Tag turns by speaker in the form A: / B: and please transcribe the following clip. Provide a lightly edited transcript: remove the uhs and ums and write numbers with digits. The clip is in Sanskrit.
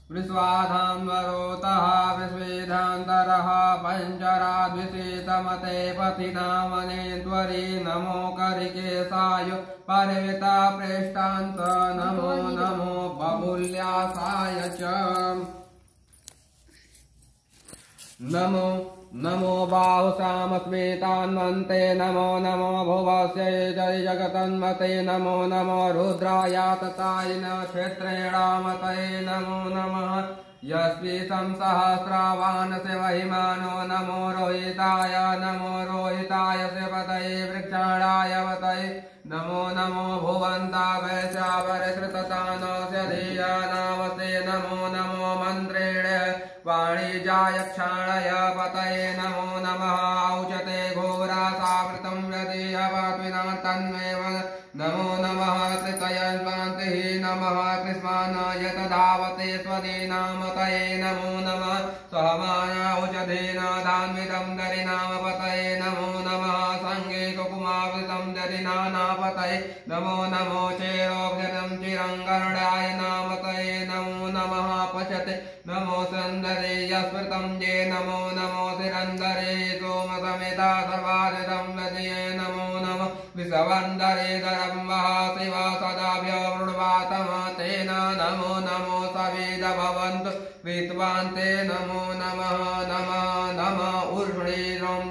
A: विश्वाधाम्बरोतः विश्वेधान्तरः पञ्चराद्विषेतमते पथिनामने त्वरि नमो करिकेशाय परिविता प्रेष्ठान्त नमो नमो बबुल्यासाय च नमो नमो बाहुश्यामस्मितान्वन्ते नमो नमो भुवस्य जय जगतन्मते नमो नमो रुद्रायाततायिन क्षेत्रेणामतये नमो नमः यस्मितं सहस्रावान् शिवहिमानो नमो रोहिताय शिवतये वृक्षाणाय वतये नमो नमो भुवन्ता वैशावरकृततानस्य धीयानावते नमो नमो मन्त्रेण वाणिजाय क्षाणय पतये नमो नमः औचते घोरासावृतं यदीयवात्विना तन्मेव नमो नमः त्रितयन्वान्तिः नमः कृष्मानाय तदावते स्वदीनामतये नमो नमः सहमाय औषधेन दान्वितं दरिनामपतये नमो नमः सङ्गे कुकुमावृतं दरिनानापतये नमो नमो चेरोभ्यनं चिरङ्गरुडाय नामतये नमो नमः पचते नमो सुन्दरे यस्मृतं ये नमो नमो सिरन्दरे सोमसमेता सर्वादितं वदये नमो नमः विषवन्दरे दरम्बः शिवा सदाभ्यवृण्वातम तेन नमो नमो सवेद भवन्तु विद्वान्ते नमो नमः नमः नमः ऊर्ध्वं